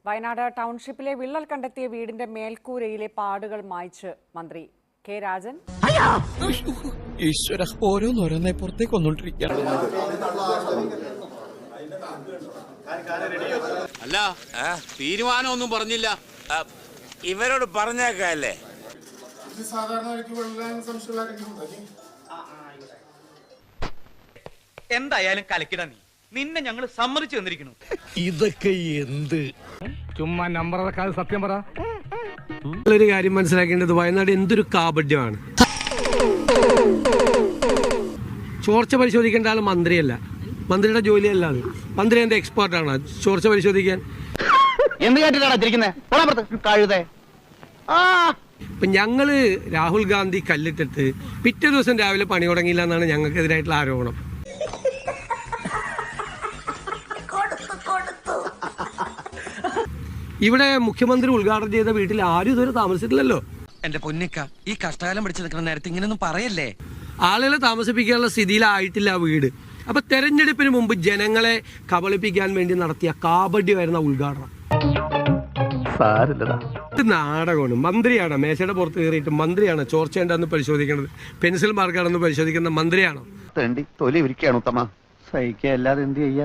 വയനാട് ടൗൺഷിപ്പിലെ വിള്ളൽ കണ്ടെത്തിയ വീടിന്റെ മേൽക്കൂരയിലെ പാടുകൾ മായ്ച്ച് മന്ത്രി കെ രാജൻ. ഈശ്വര, ഓരോന്നോരോന്നെ പുറത്തേക്ക് വന്നോണ്ടിരിക്കുകയാണ്. അല്ല, തീരുമാനമൊന്നും പറഞ്ഞില്ല. ഇവരോട് പറഞ്ഞേക്കല്ലേ. എന്തായാലും കലക്കിട നിന്നെ ഞങ്ങൾ സമ്മതിച്ചു തന്നിരിക്കുന്നു. ഇതൊക്കെ എന്ത് ചുമ്മാ നമ്പർ ഇറക്കാതെ സത്യം പറ. ഒരു കാര്യം മനസ്സിലാക്കേണ്ടത്, വയനാട് എന്തൊരു കാപഢ്യമാണ്. ചോർച്ച പരിശോധിക്കേണ്ട ആൾ മന്ത്രിയല്ല, മന്ത്രിയുടെ ജോലിയല്ല അത്. മന്ത്രി എന്റെ എക്സ്പേർട്ടാണ് ചോർച്ച പരിശോധിക്കാൻ. എന്ത് കേട്ടിട്ടാണ് ഇപ്പൊ ഞങ്ങള് രാഹുൽ ഗാന്ധി കല്ലിട്ടിട്ട് പിറ്റേ ദിവസം രാവിലെ പണി തുടങ്ങിയില്ല എന്നാണ് ഞങ്ങൾക്കെതിരായിട്ടുള്ള ആരോപണം. ഇവിടെ മുഖ്യമന്ത്രി ഉദ്ഘാടനം ചെയ്ത വീട്ടിൽ ആരും ഇതുവരെ താമസിച്ചിട്ടില്ലല്ലോ. എന്റെ പൊന്നിക്ക, ഈ കഷ്ടകാലം പിടിച്ചു നിൽക്കുന്ന നേരത്തെ ഇങ്ങനെയൊന്നും പറയല്ലേ. ആളുകളെ താമസിപ്പിക്കാനുള്ള സ്ഥിതിയിലായിട്ടില്ല വീട്. അപ്പൊ തെരഞ്ഞെടുപ്പിന് മുമ്പ് ജനങ്ങളെ കബളിപ്പിക്കാൻ വേണ്ടി നടത്തിയ കാപഢ്യമായിരുന്ന ഉദ്ഘാടനം. നാടകമാണ്. മന്ത്രിയാണ് മേശയുടെ പുറത്ത് കയറിയിട്ട് മന്ത്രിയാണ് ചോർച്ചയുണ്ടെന്ന് പരിശോധിക്കുന്നത്, പെൻസിൽ മാർക്കാണെന്ന് പരിശോധിക്കുന്ന മന്ത്രിയാണോ? തൊലി ഇരിക്കുകയാണ് ഉത്തമ. സഹിക്കുക അല്ലാതെ എന്ത് ചെയ്യാ.